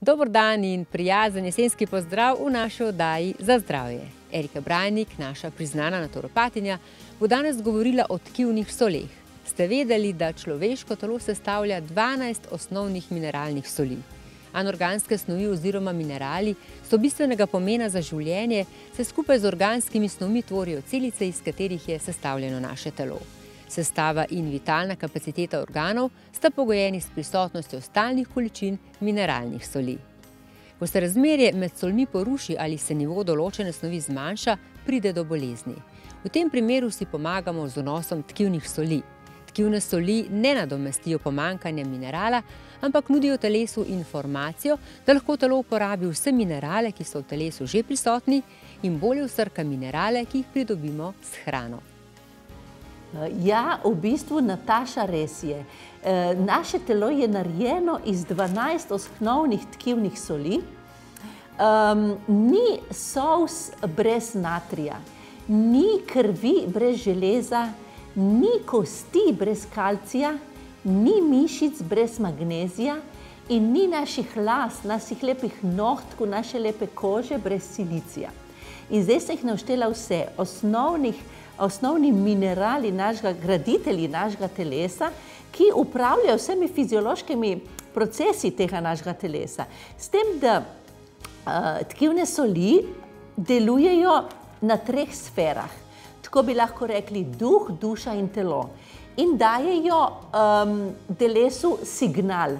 Dober dan in prijazen jesenski pozdrav v naši oddaji Za zdravje. Erika Brajnik, naša priznana naturopatinja, bo danes govorila o tkivnih soleh. Ste vedeli, da človeško telo sestavlja 12 osnovnih mineralnih soli? Anorganske snovi oziroma minerali so bistvenega pomena za življenje, saj skupaj z organskimi snovmi tvorijo celice, iz katerih je sestavljeno naše telo. Sestava in vitalna kapaciteta organov sta pogojeni s prisotnostjo stalnih količin mineralnih soli. Ko se razmerje med solmi poruši ali se nivo določene snovi zmanjša, pride do bolezni. V tem primeru si pomagamo z vnosom tkivnih soli. Tkivne soli ne nadomestijo pomanjkanja minerala, ampak nudijo telesu informacijo, da lahko telo uporabi vse minerale, ki so v telesu že prisotni, in bolje vsrka minerale, ki jih pridobimo s hrano. Ja, v bistvu, Nataša, res je. Naše telo je narejeno iz 12 osnovnih tkivnih soli. Ni solz brez natrija, ni krvi brez železa, ni kosti brez kalcija, ni mišic brez magnezija in ni naših las, naših lepih nohtkov, naše lepe kože brez silicija. In zdaj sem jih naštela vse, osnovni minerali, graditelji našega telesa, ki upravljajo vsemi fiziološkimi procesi tega našega telesa. S tem, da tkivne soli delujejo na 3 sferah. Tako bi lahko rekli duh, duša in telo. In dajejo telesu signal.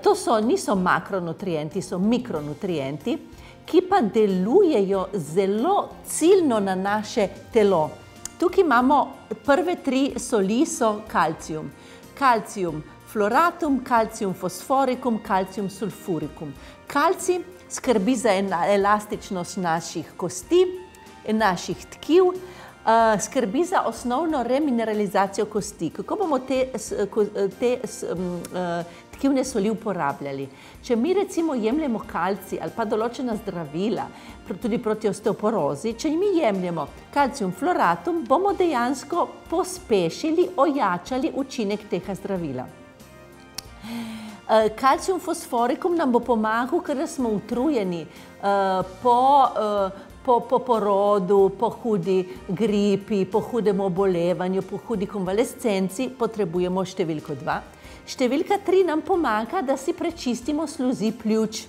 To niso makronutrienti, so mikronutrienti, ki pa delujejo zelo ciljno na naše telo. Tukaj imamo prve 3 soli, so kalcium. Kalcium fluoratum, kalcium fosforicum, kalcium sulfuricum. Kalcij skrbi za elastičnost naših kosti, naših tkiv, skrbi za osnovno remineralizacijo kosti. Kako bomo te tkivne soli uporabljali? Če mi recimo jemljemo kalcij ali pa določena zdravila, tudi proti osteoporozi, če mi jemljemo kalcium fluoratum, bomo dejansko pospešili, ojačali učinek tega zdravila. Kalcium fosforicum nam bo pomagal, ker smo utrujeni po porodu, po hudi gripi, po hudem obolevanju, po hudi konvalescenci, potrebujemo številko 2. Številka 3 nam pomaga, da si prečistimo sluzi pljuč.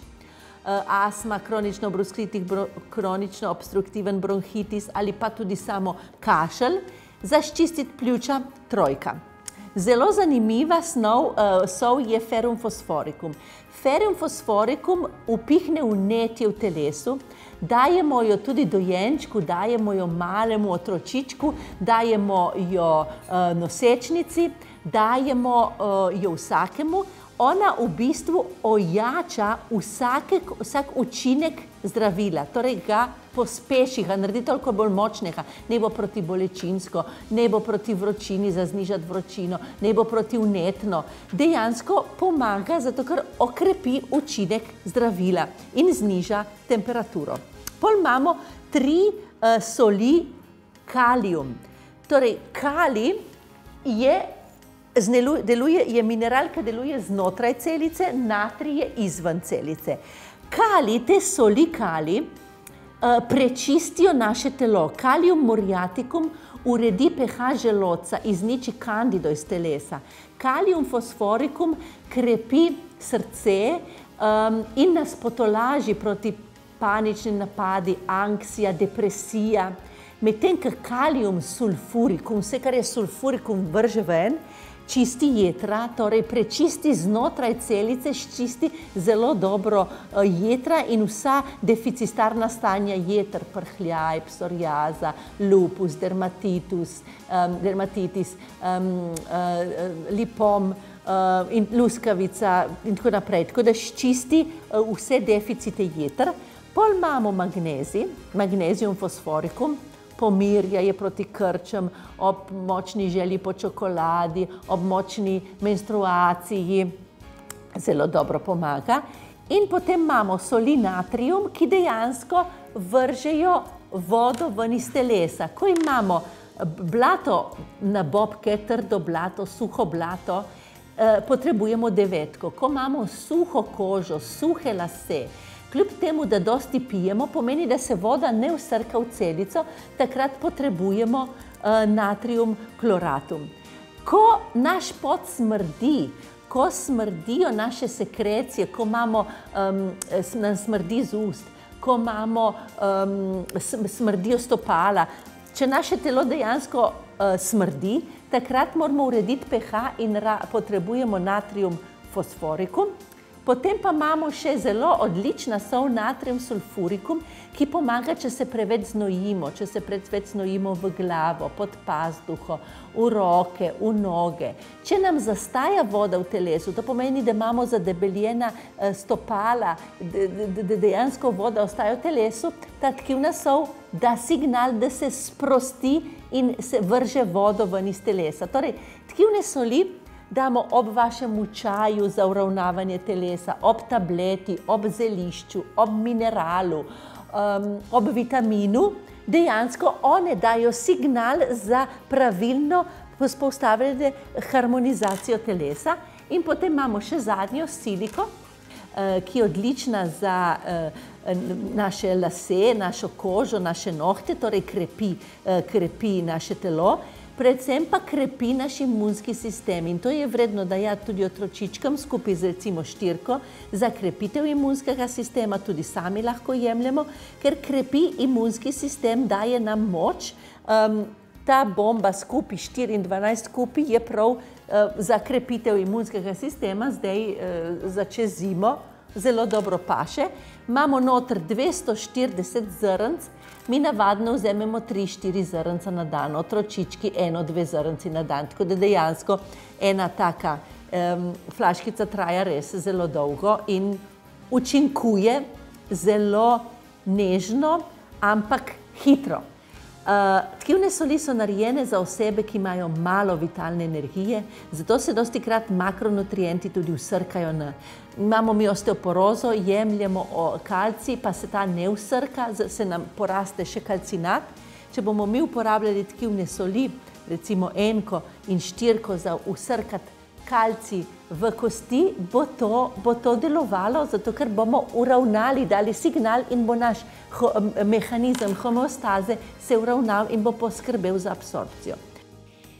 Astma, kronično obstruktiven bronhitis ali pa tudi samo kašelj, zaščistiti pljuča 3. Zelo zanimiva sol je ferrum fosforicum. Ferrum fosforicum upihne vnetje v telesu, dajemo jo tudi dojenčku, dajemo jo malemu otročičku, dajemo jo nosečnici, dajemo jo vsakemu. Ona v bistvu ojača vsak učinek zdravila, torej ga pospeši, ga naredi toliko bolj močnega, ne bo protibolečinsko, ne bo proti vročini, za znižati vročino, ne bo protivnetno. Dejansko pomaga, zato ker okrepi učinek zdravila in zniža temperaturo. Pol imamo 3 soli kalium. Torej, kalij je mineral, ki deluje znotraj celice, natrij je izven celice. Te soli kalij prečistijo naše telo. Kalium muriaticum uredi pH želodca, izniči kandido iz telesa. Kalium fosforicum krepi srce in nas potolaži proti paničnim napadi, anksija, depresija. Medtem ko kalium sulfuricum, vse kar je sulfuricum, vrže ven, čisti jetra, torej prečisti znotraj celice, čisti zelo dobro jetra in vsa deficitarna stanja jeter, prhljaj, psoriaza, lupus, dermatitis, lipom in luskavica in tako naprej. Tako da čisti vse deficite jeter. Pol imamo magnezium fosforicum, pomirja je proti krčem, ob močni želji po čokoladi, ob močni menstruaciji, zelo dobro pomaga. In potem imamo soli natrium, ki dejansko vržejo vodo ven iz telesa. Ko imamo blato na bobke, trdo blato, suho blato, potrebujemo 9. Ko imamo suho kožo, suhe lase, kljub temu, da dosti pijemo, pomeni, da se voda ne vsrka v celico, takrat potrebujemo natrium kloratum. Ko naš pot smrdi, ko smrdijo naše sekrecije, ko nam smrdi z ust, ko smrdijo stopala, če naše telo dejansko smrdi, takrat moramo urediti pH in potrebujemo natrium fosforikum. Potem pa imamo še zelo odlična sol natrium sulfurikum, ki pomaga, če se preveč znojimo, če se preveč znojimo v glavo, pod pazduho, v roke, v noge. Če nam zastaja voda v telesu, to pomeni, da imamo zadebeljena stopala, da dejansko voda ostaja v telesu, ta tkivna sol da signal, da se sprosti in se vrže vodo ven iz telesa. Torej, tkivne soli damo ob vašem čaju za uravnavanje telesa, ob tableti, ob zelišču, ob mineralu, ob vitaminu. Dejansko one dajo signal za pravilno vzpostavljanje harmonizacijo telesa. In potem imamo še zadnjo siliko, ki je odlična za naše lase, našo kožo, naše nohte, torej krepi naše telo. Predvsem pa krepi naš imunski sistem in to je vredno dajati tudi otročičkam skupaj z recimo štirko za krepitev imunskega sistema, tudi sami lahko jemljemo, ker krepi imunski sistem, daje nam moč. Ta bomba skupaj, 4 in 12 skupaj, je prav za krepitev imunskega sistema, zdaj za čez zimo zelo dobro paše. Imamo noter 240 zrnc, mi navadno vzamemo 3-4 zrnca na dan, otročički 1-2 zrnci na dan, tako da dejansko ena taka flaškica traja res zelo dolgo in učinkuje zelo nežno, ampak hitro. Tkivne soli so narejene za osebe, ki imajo malo vitalne energije, zato se dostikrat makronutrienti tudi vsrkajo. Imamo mi osteoporozo, jemljemo kalcij, pa se ta ne vsrka, se nam poraste še kalcinat. Če bomo mi uporabljali tkivne soli, recimo 1 in 4 za vsrkati kalcij v kosti, bo to delovalo, zato ker bomo uravnali, dali signal in bo naš mehanizem homeostaze se uravnal in bo poskrbel za absorpcijo.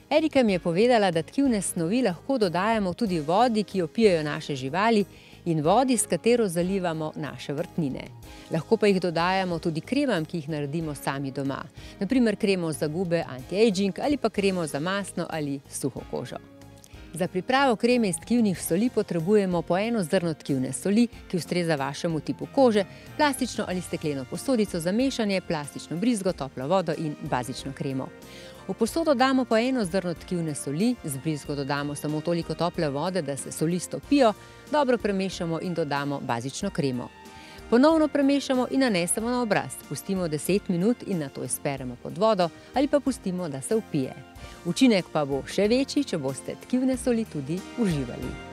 Erika mi je povedala, da tkivne snovi lahko dodajamo tudi vodi, ki jo pijejo naše živali, in vodi, s katero zalivamo naše vrtnine. Lahko pa jih dodajamo tudi kremam, ki jih naredimo sami doma. Naprimer kremo za gube anti-aging ali pa kremo za mastno ali suho kožo. Za pripravo kreme iz tkivnih soli potrebujemo po 1 zrno tkivne soli, ki ustreza vašemu tipu kože, plastično ali stekleno posodico za mešanje, plastično brizgo, toplo vodo in bazično kremo. V posodo damo po 1 zrno tkivne soli, z brizgo dodamo samo toliko tople vode, da se soli stopijo, dobro premešamo in dodamo bazično kremo. Ponovno premešamo in nanesemo na obraz, pustimo 10 minut in nato izperemo pod vodo ali pa pustimo, da se vpije. Učinek pa bo še večji, če boste tkivne soli tudi uživali.